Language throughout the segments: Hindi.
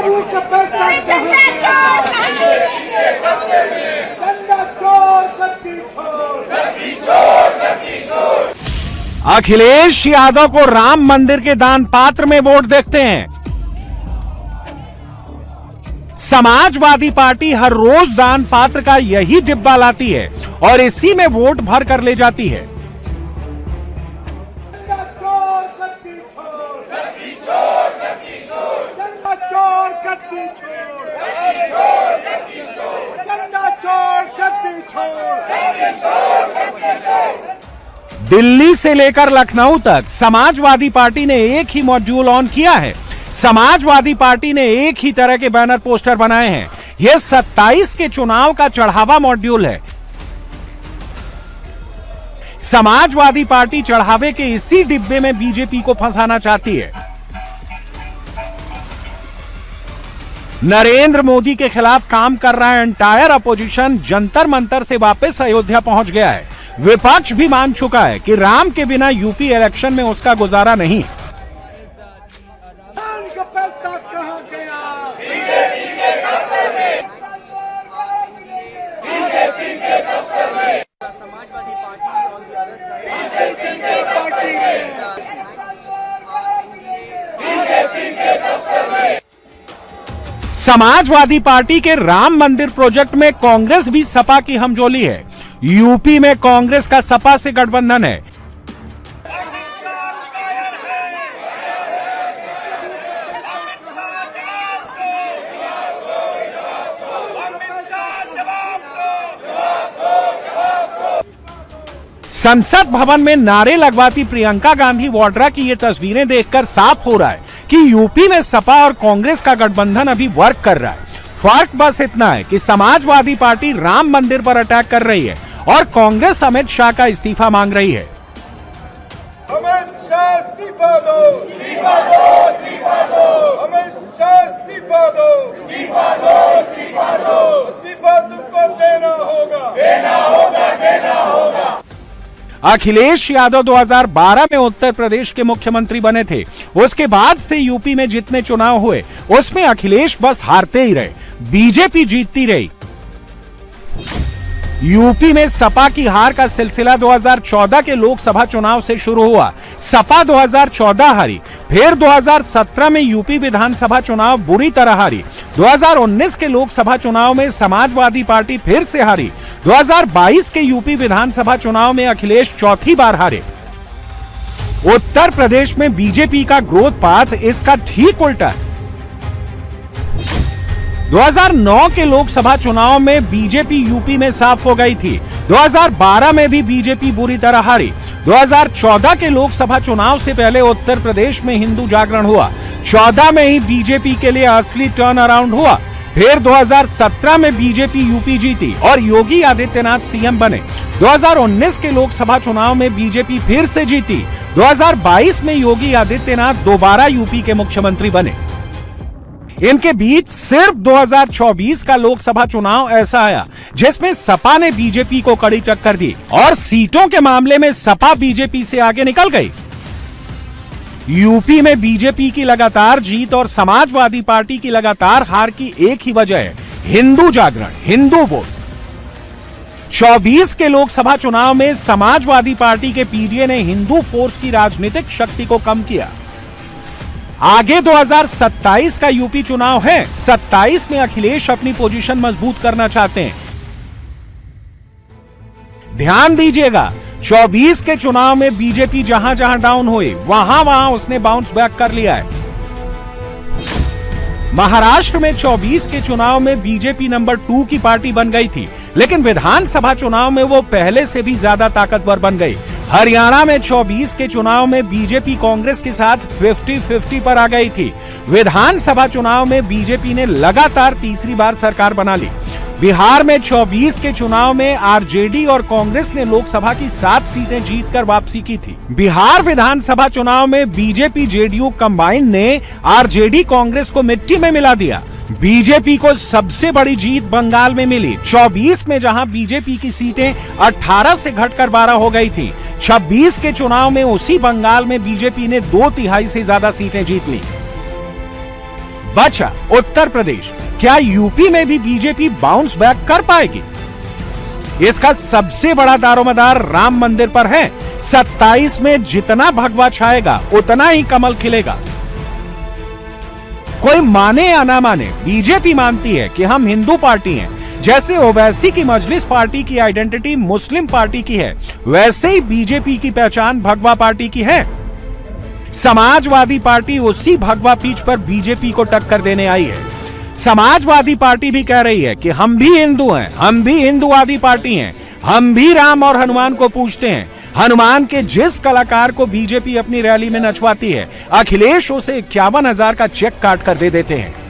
बाबू का पैसा चंदा चोर गद्दी छोड़। अखिलेश यादव को राम मंदिर के दान पात्र में वोट देखते हैं। समाजवादी पार्टी हर रोज दान पात्र का यही डिब्बा लाती है और इसी में वोट भर कर ले जाती है। दिल्ली से लेकर लखनऊ तक समाजवादी पार्टी ने एक ही मॉड्यूल ऑन किया है। समाजवादी पार्टी ने एक ही तरह के बैनर पोस्टर बनाए हैं। यह 27 के चुनाव का चढ़ावा मॉड्यूल है। समाजवादी पार्टी चढ़ावे के इसी डिब्बे में बीजेपी को फंसाना चाहती है। नरेंद्र मोदी के खिलाफ काम कर रहा एंटायर अपोजिशन जंतर मंतर से वापस अयोध्या पहुंच गया है। विपक्ष भी मान चुका है कि राम के बिना यूपी इलेक्शन में उसका गुजारा नहीं। समाजवादी पार्टी के राम मंदिर प्रोजेक्ट में कांग्रेस भी सपा की हमजोली है। यूपी में कांग्रेस का सपा से गठबंधन है। संसद भवन में नारे लगवाती प्रियंका गांधी वाड्रा की ये तस्वीरें देखकर साफ हो रहा है कि यूपी में सपा और कांग्रेस का गठबंधन अभी वर्क कर रहा है। फर्क बस इतना है कि समाजवादी पार्टी राम मंदिर पर अटैक कर रही है और कांग्रेस अमित शाह का इस्तीफा मांग रही है। अमित शाह इस्तीफा दो, इस्तीफा दो, इस्तीफा दो। अमित शाह इस्तीफा दो, इस्तीफा दो, इस्तीफा दो। इस्तीफा तुमको देना होगा, देना होगा, देना होगा। अखिलेश यादव 2012 में उत्तर प्रदेश के मुख्यमंत्री बने थे। उसके बाद से यूपी में जितने चुनाव हुए उसमें अखिलेश बस हारते ही रहे, बीजेपी जीतती रही। यूपी में सपा की हार का सिलसिला 2014 के लोकसभा चुनाव से शुरू हुआ। सपा 2014 हारी, फिर 2017 में यूपी विधानसभा चुनाव बुरी तरह हारी। 2019 के लोकसभा चुनाव में समाजवादी पार्टी फिर से हारी। 2022 के यूपी विधानसभा चुनाव में अखिलेश चौथी बार हारे। उत्तर प्रदेश में बीजेपी का ग्रोथ पाथ इसका ठीक उल्टा है। 2009 के लोकसभा चुनाव में बीजेपी यूपी में साफ हो गई थी। 2012 में भी बीजेपी बुरी तरह हारी। 2014 के लोकसभा चुनाव से पहले उत्तर प्रदेश में हिंदू जागरण हुआ। 14 में ही बीजेपी के लिए असली टर्न अराउंड हुआ। फिर 2017 में बीजेपी यूपी जीती और योगी आदित्यनाथ सीएम बने। 2019 के लोकसभा चुनाव में बीजेपी फिर से जीती। 2022 में योगी आदित्यनाथ दोबारा यूपी के मुख्यमंत्री बने। इनके बीच सिर्फ 2024 का लोकसभा चुनाव ऐसा आया जिसमें सपा ने बीजेपी को कड़ी टक्कर दी और सीटों के मामले में सपा बीजेपी से आगे निकल गई। यूपी में बीजेपी की लगातार जीत और समाजवादी पार्टी की लगातार हार की एक ही वजह है, हिंदू जागरण, हिंदू वोट। 24 के लोकसभा चुनाव में समाजवादी पार्टी के पीडीए ने हिंदू फोर्स की राजनीतिक शक्ति को कम किया। आगे 2027 का यूपी चुनाव है। 27 में अखिलेश अपनी पोजीशन मजबूत करना चाहते हैं। ध्यान दीजिएगा, 24 के चुनाव में बीजेपी जहां जहां डाउन हुई वहां उसने बाउंस बैक कर लिया है। महाराष्ट्र में 24 के चुनाव में बीजेपी नंबर 2 की पार्टी बन गई थी, लेकिन विधानसभा चुनाव में वो पहले से भी ज्यादा ताकतवर बन गई। हरियाणा में 24 के चुनाव में बीजेपी कांग्रेस के साथ 50-50 पर आ गई थी। विधानसभा चुनाव में बीजेपी ने लगातार तीसरी बार सरकार बना ली। बिहार में 24 के चुनाव में आरजेडी और कांग्रेस ने लोकसभा की 7 सीटें जीतकर वापसी की थी। बिहार विधानसभा चुनाव में बीजेपी जेडीयू कंबाइन ने आरजेडी कांग्रेस को मिट्टी में मिला दिया। बीजेपी को सबसे बड़ी जीत बंगाल में मिली। 24 में जहां बीजेपी की सीटें 18 से घटकर 12 हो गई थी, 26 के चुनाव में उसी बंगाल में बीजेपी ने 2/3 से ज्यादा सीटें जीत ली। बचा उत्तर प्रदेश। क्या यूपी में भी बीजेपी बाउंस बैक कर पाएगी? इसका सबसे बड़ा दारोमदार राम मंदिर पर है। 27 में जितना भगवा छाएगा उतना ही कमल खिलेगा। कोई माने या ना माने, बीजेपी मानती है कि हम हिंदू पार्टी हैं। जैसे ओवैसी की मजलिस पार्टी की आइडेंटिटी मुस्लिम पार्टी की है, वैसे ही बीजेपी की पहचान भगवा पार्टी की है। समाजवादी पार्टी उसी भगवा पीच पर बीजेपी को टक्कर देने आई है। समाजवादी पार्टी भी कह रही है कि हम भी हिंदू हैं, हम भी हिंदूवादी पार्टी हैं, हम भी राम और हनुमान को पूजते हैं। हनुमान के जिस कलाकार को बीजेपी अपनी रैली में नचवाती है, अखिलेश उसे 51,000 का चेक काट कर दे देते हैं।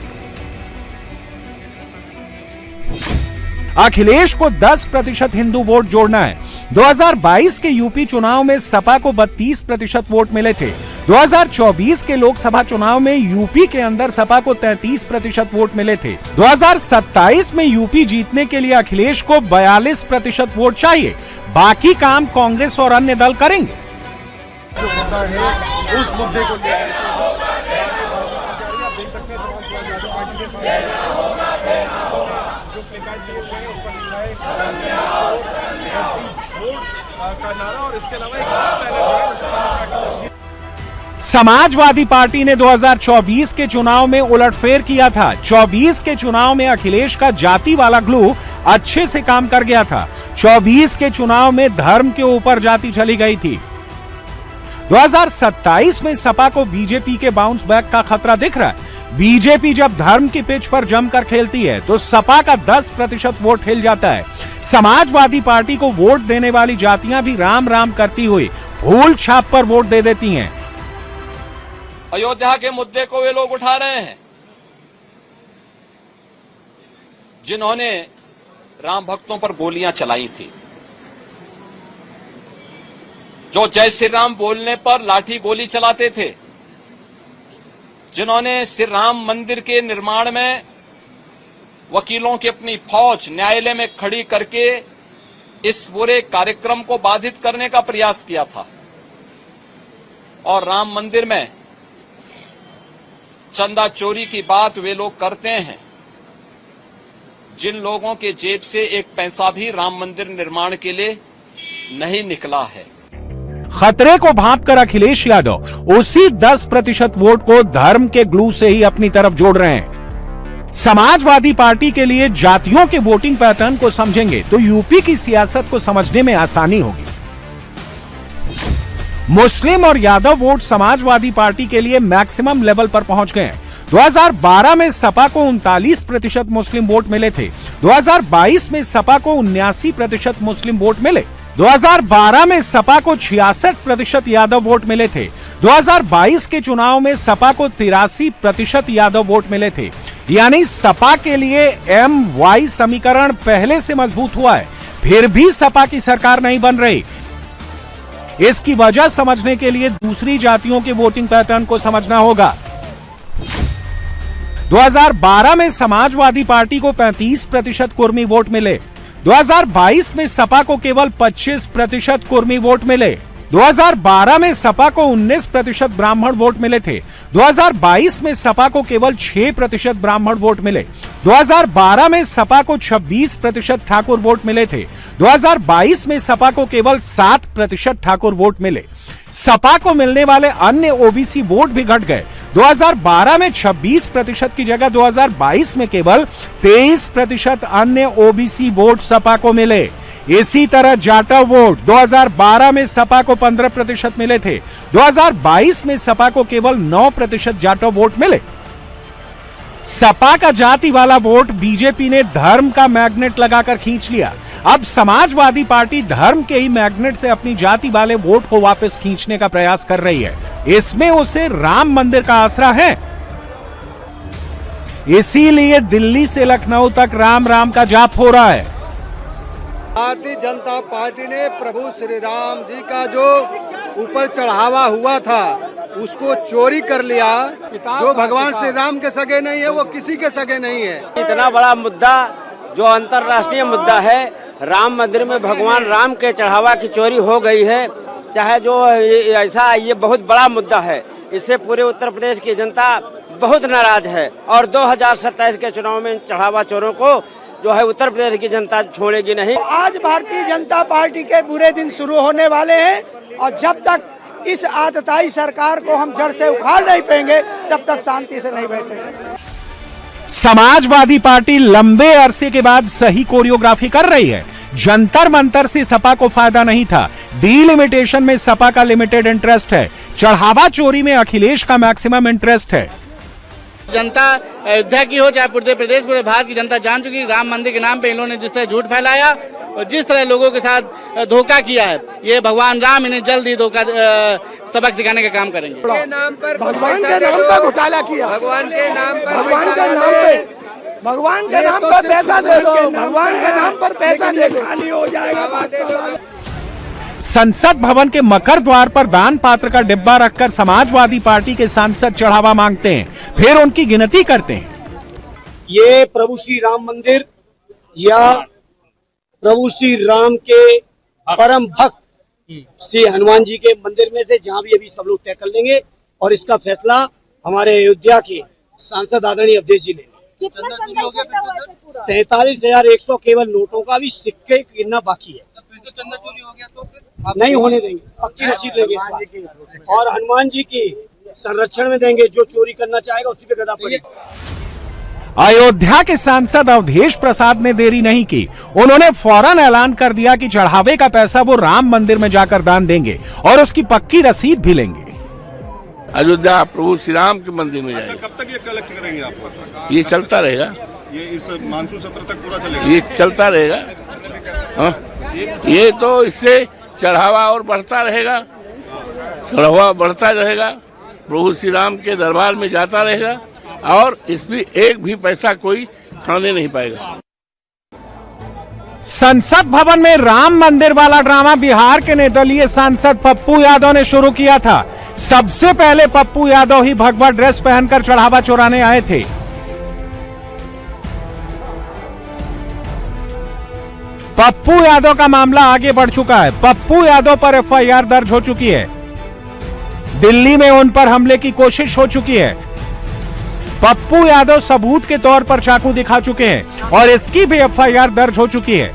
अखिलेश को 10% हिंदू वोट जोड़ना है। 2022 के यूपी चुनाव में सपा को 32% वोट मिले थे। 2024 के लोकसभा चुनाव में यूपी के अंदर सपा को 33% वोट मिले थे। 2027 में यूपी जीतने के लिए अखिलेश को 42% वोट चाहिए। बाकी काम कांग्रेस और अन्य दल करेंगे। उस मुद्दे को समाजवादी पार्टी ने 2024 के चुनाव में उलटफेर किया था। 24 के चुनाव में अखिलेश का जाति वाला ग्लू अच्छे से काम कर गया था। 24 के चुनाव में धर्म के ऊपर जाति चली गई थी। 2027 में सपा को बीजेपी के बाउंस बैक का खतरा दिख रहा है। बीजेपी जब धर्म की पिच पर जमकर खेलती है तो सपा का 10% वोट हिल जाता है। समाजवादी पार्टी को वोट देने वाली जातियां भी राम राम करती हुई भूल छाप पर वोट दे देती हैं। अयोध्या के मुद्दे को वे लोग उठा रहे हैं जिन्होंने राम भक्तों पर गोलियां चलाई थी, जो जय श्री राम बोलने पर लाठी गोली चलाते थे, जिन्होंने श्री राम मंदिर के निर्माण में वकीलों की अपनी फौज न्यायालय में खड़ी करके इस पूरे कार्यक्रम को बाधित करने का प्रयास किया था। और राम मंदिर में चंदा चोरी की बात वे लोग करते हैं जिन लोगों के जेब से एक पैसा भी राम मंदिर निर्माण के लिए नहीं निकला है। खतरे को भांपकर अखिलेश यादव उसी 10% वोट को धर्म के ग्लू से ही अपनी तरफ जोड़ रहे हैं। समाजवादी पार्टी के लिए जातियों के वोटिंग पैटर्न को समझेंगे तो यूपी की सियासत को समझने में आसानी होगी। मुस्लिम और यादव वोट समाजवादी पार्टी के लिए मैक्सिमम लेवल पर पहुंच गए हैं। 2012 में सपा को 39% मुस्लिम वोट मिले थे। 2022 में सपा को 79% मुस्लिम वोट मिले। 2012 में सपा को 66% यादव वोट मिले थे। 2022 के चुनाव में सपा को 83% यादव वोट मिले थे। यानी सपा के लिए MY समीकरण पहले से मजबूत हुआ है, फिर भी सपा की सरकार नहीं बन रही। इसकी वजह समझने के लिए दूसरी जातियों के वोटिंग पैटर्न को समझना होगा। 2012 में समाजवादी पार्टी को 35% कुर्मी वोट मिले। 2022 में सपा को केवल 25% कुर्मी वोट मिले। 2012 में सपा को 19% ब्राह्मण वोट मिले थे। 2022 में सपा को केवल 6% ब्राह्मण वोट मिले। 2012 में सपा को 26% ठाकुर वोट मिले थे। 2022 में सपा को केवल 7% ठाकुर वोट मिले। सपा को मिलने वाले अन्य ओबीसी वोट भी घट गए। 2012 में 26% की जगह 2022 में केवल 23% अन्य ओबीसी वोट सपा को मिले। इसी तरह जाटव वोट 2012 में सपा को 15% मिले थे। 2022 में सपा को केवल 9% जाटव वोट मिले। सपा का जाति वाला वोट बीजेपी ने धर्म का मैग्नेट लगाकर खींच लिया। अब समाजवादी पार्टी धर्म के ही मैग्नेट से अपनी जाति वाले वोट को वापस खींचने का प्रयास कर रही है। इसमें उसे राम मंदिर का आसरा है। इसीलिए दिल्ली से लखनऊ तक राम राम का जाप हो रहा है। भारतीय जनता पार्टी ने प्रभु श्री राम जी का जो ऊपर चढ़ावा हुआ था उसको चोरी कर लिया। जो भगवान श्री राम के सगे नहीं है वो किसी के सगे नहीं है। इतना बड़ा मुद्दा जो अंतर्राष्ट्रीय मुद्दा है, राम मंदिर में भगवान राम के चढ़ावा की चोरी हो गई है, चाहे जो ऐसा ये बहुत बड़ा मुद्दा है। इससे पूरे उत्तर प्रदेश की जनता बहुत नाराज है और 2027 के चुनाव में चढ़ावा चोरों को जो है उत्तर प्रदेश की जनता छोड़ेगी नहीं। आज भारतीय जनता पार्टी के बुरे दिन शुरू होने वाले हैं और जब तक इस आतताई सरकार को हम जड़ से उखाड़ नहीं पाएंगे तब तक शांति से नहीं बैठेंगे। समाजवादी पार्टी लंबे अरसे के बाद सही कोरियोग्राफी कर रही है। जंतर मंतर से सपा को फायदा नहीं था, डीलिमिटेशन में सपा का लिमिटेड इंटरेस्ट है, चढ़ावा चोरी में अखिलेश का मैक्सिमम इंटरेस्ट है। जनता अयोध्या की हो चाहे पूरे प्रदेश पूरे भारत की जनता जान चुकी है राम मंदिर के नाम पे इन्होंने जिस तरह झूठ फैलाया और जिस तरह लोगों के साथ धोखा किया है, ये भगवान राम इन्हें जल्द ही धोखा सबक सिखाने का काम करेंगे। भगवान के नाम पर घोटाला किया, भगवान के नाम पर पैसा दे दो, भगवान के नाम पर पैसा दे दो, खाली हो जाएगा बात। संसद भवन के मकर द्वार पर दान पात्र का डिब्बा रखकर समाजवादी पार्टी के सांसद चढ़ावा मांगते हैं, फिर उनकी गिनती करते हैं। ये प्रभु श्री राम मंदिर या प्रभु श्री राम के परम भक्त श्री हनुमान जी के मंदिर में से जहां भी अभी सब लोग तय कर लेंगे और इसका फैसला हमारे अयोध्या के सांसद आदरणीय अवधेश जी ने। 47,100 केवल नोटों का भी सिक्के गिनना बाकी है। चंदा चोरी हो गया तो फिर नहीं होने देंगे, पक्की रसीद लेंगे इस बार और हनुमान जी की संरक्षण में देंगे। जो चोरी करना चाहेगा उसी पे गदा पड़ेगा। अयोध्या के सांसद अवधेश प्रसाद ने देरी नहीं की, उन्होंने फौरन ऐलान कर दिया कि चढ़ावे का पैसा वो राम मंदिर में जाकर दान देंगे और उसकी पक्की रसीद भी लेंगे। अयोध्या प्रभु श्री राम के मंदिर में जाएंगे। कब तक ये कलेक्ट करेंगे आप? ये चलता रहेगा, ये इस मानसून सत्र तक पूरा चलेगा? ये चलता रहेगा। हाँ, ये तो इससे चढ़ावा और बढ़ता रहेगा, चढ़ावा बढ़ता रहेगा, प्रभु श्री राम के दरबार में जाता रहेगा और इसमें एक भी पैसा कोई खाने नहीं पाएगा। संसद भवन में राम मंदिर वाला ड्रामा बिहार के निर्दलीय सांसद पप्पू यादव ने शुरू किया था। सबसे पहले पप्पू यादव ही भगवा ड्रेस पहनकर चढ़ावा चुराने आए थे। पप्पू यादव का मामला आगे बढ़ चुका है। पप्पू यादव पर एफआईआर दर्ज हो चुकी है। दिल्ली में उन पर हमले की कोशिश हो चुकी है। पप्पू यादव सबूत के तौर पर चाकू दिखा चुके हैं और इसकी भी एफआईआर दर्ज हो चुकी है।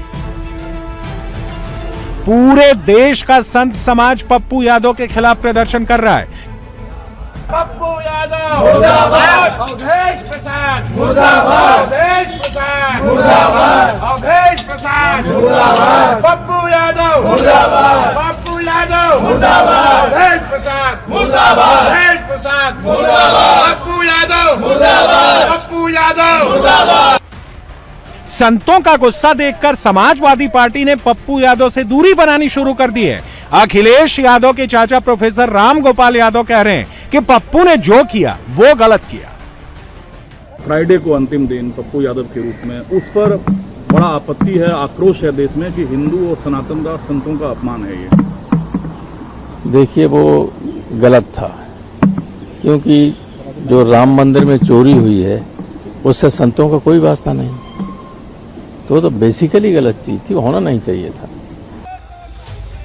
पूरे देश का संत समाज पप्पू यादव के खिलाफ प्रदर्शन कर रहा है। पप्पू यादव मुर्दाबाद, अवधेश प्रसाद मुर्दाबाद, अवधेश प्रसाद मुर्दाबाद, अवधेश प्रसाद मुर्दाबाद, पप्पू यादव मुर्दाबाद, पप्पू यादव मुर्दाबाद, अवधेश प्रसाद मुर्दाबाद, अवधेश प्रसाद मुर्दाबाद, पप्पू यादव मुर्दाबाद, पप्पू यादव मुर्दाबाद। संतों का गुस्सा देखकर समाजवादी पार्टी ने पप्पू यादव से दूरी बनानी शुरू कर दी है। अखिलेश यादव के चाचा प्रोफेसर राम गोपाल यादव कह रहे हैं कि पप्पू ने जो किया वो गलत किया। फ्राइडे को अंतिम दिन पप्पू यादव के रूप में उस पर बड़ा आपत्ति है, आक्रोश है देश में कि हिंदू और सनातन का संतों का अपमान है। ये देखिए वो गलत था, क्योंकि जो राम मंदिर में चोरी हुई है उससे संतों का कोई वास्ता नहीं, तो बेसिकली गलत चीज थी, होना नहीं चाहिए था।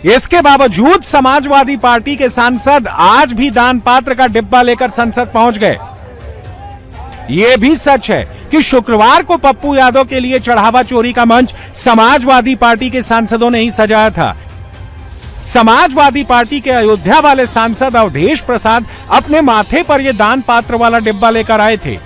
इसके बावजूद समाजवादी पार्टी के सांसद आज भी दान पात्र का डिब्बा लेकर संसद पहुंच गए। यह भी सच है कि शुक्रवार को पप्पू यादव के लिए चढ़ावा चोरी का मंच समाजवादी पार्टी के सांसदों ने ही सजाया था। समाजवादी पार्टी के अयोध्या वाले सांसद अवधेश प्रसाद अपने माथे पर यह दान पात्र वाला डिब्बा लेकर आए थे।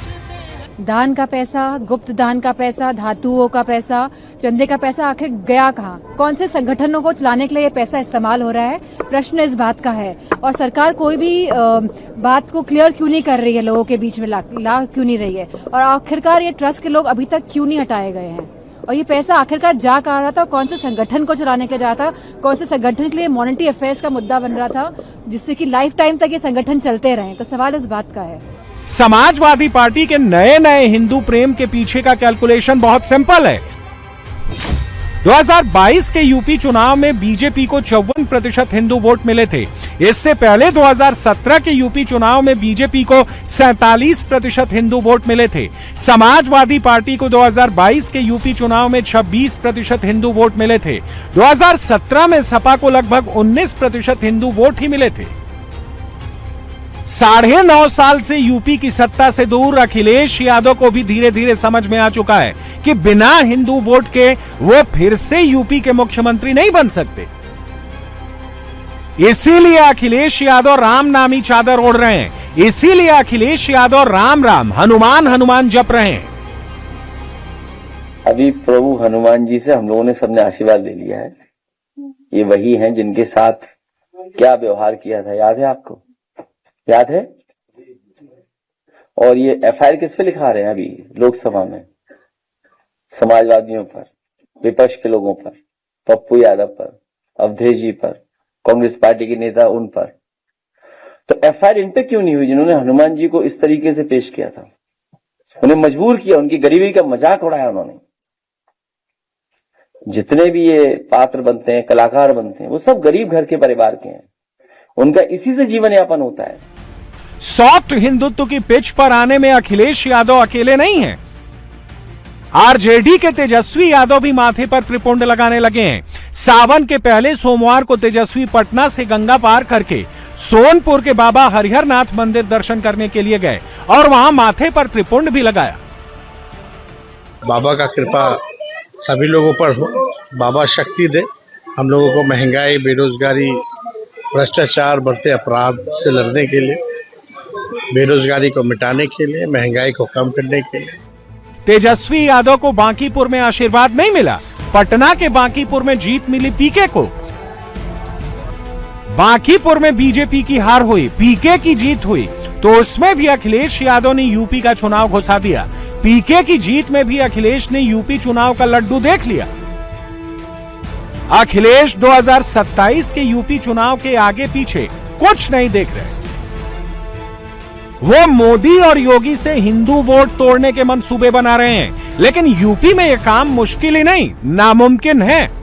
दान का पैसा, गुप्त दान का पैसा, धातुओं का पैसा, चंदे का पैसा आखिर गया कहाँ? कौन से संगठनों को चलाने के लिए ये पैसा इस्तेमाल हो रहा है? प्रश्न इस बात का है। और सरकार कोई भी बात को क्लियर क्यों नहीं कर रही है, लोगों के बीच में ला क्यों नहीं रही है? और आखिरकार ये ट्रस्ट के लोग अभी तक क्यों नहीं हटाए गए हैं? और ये पैसा आखिरकार जा कहाँ रहा था? कौन से संगठन को चलाने के जा रहा था? कौन से संगठन के लिए मॉनेटरी अफेयर्स का मुद्दा बन रहा था, जिससे कि लाइफ टाइम तक ये संगठन चलते रहे? तो सवाल इस बात का है। समाजवादी पार्टी के नए नए हिंदू प्रेम के पीछे का कैलकुलेशन बहुत सिंपल है। 2022 के यूपी चुनाव में बीजेपी को 54% हिंदू वोट मिले थे। इससे पहले 2017 के यूपी चुनाव में बीजेपी को 47% हिंदू वोट मिले थे। समाजवादी पार्टी को 2022 के यूपी चुनाव में 26% हिंदू वोट मिले थे। 2017 में सपा को लगभग 19% हिंदू वोट ही मिले थे। 9.5 साल से यूपी की सत्ता से दूर अखिलेश यादव को भी धीरे धीरे समझ में आ चुका है कि बिना हिंदू वोट के वो फिर से यूपी के मुख्यमंत्री नहीं बन सकते। इसीलिए अखिलेश यादव राम नामी चादर ओढ़ रहे हैं, इसीलिए अखिलेश यादव राम राम हनुमान हनुमान जप रहे हैं। अभी प्रभु हनुमान जी से हम लोगों ने सबने आशीर्वाद ले लिया है। ये वही हैं जिनके साथ क्या व्यवहार किया था, याद है आपको? याद है? और ये एफआईआर किस पे लिखा रहे हैं अभी लोकसभा में? समाजवादियों पर, विपक्ष के लोगों पर, पप्पू यादव पर, अवधेश जी पर, कांग्रेस पार्टी के नेता उन पर। तो एफआईआर इन पे क्यों नहीं हुई जिन्होंने हनुमान जी को इस तरीके से पेश किया था? उन्हें मजबूर किया, उनकी गरीबी का मजाक उड़ाया उन्होंने। जितने भी ये पात्र बनते हैं, कलाकार बनते हैं, वो सब गरीब घर के परिवार के हैं। उनका इसी से जीवन यापन होता है। सॉफ्ट हिंदुत्व की पिच पर आने में अखिलेश यादव अकेले नहीं हैं। आरजेडी के तेजस्वी यादव भी माथे पर त्रिपुंड लगाने लगे हैं। सावन के पहले सोमवार को तेजस्वी पटना से गंगा पार करके सोनपुर के बाबा हरिहरनाथ मंदिर दर्शन करने के लिए गए और वहां माथे पर त्रिपुंड भी लगाया। बाबा का कृपा सभी लोगों पर हो, बाबा शक्ति दे हम लोगों को महंगाई, बेरोजगारी, भ्रष्टाचार, बढ़ते अपराध से लड़ने के लिए, बेरोजगारी को मिटाने के लिए, महंगाई को कम करने के लिए। तेजस्वी यादव को बांकीपुर में आशीर्वाद नहीं मिला, पटना के बांकीपुर में जीत मिली पीके को। बांकीपुर में बीजेपी की हार हुई, पीके की जीत हुई, तो उसमें भी अखिलेश यादव ने यूपी का चुनाव घुसा दिया। पीके की जीत में भी अखिलेश ने यूपी चुनाव का लड्डू देख लिया। अखिलेश 2027 के यूपी चुनाव के आगे पीछे कुछ नहीं देख रहे। वो मोदी और योगी से हिंदू वोट तोड़ने के मंसूबे बना रहे हैं, लेकिन यूपी में यह काम मुश्किल ही नहीं, नामुमकिन है।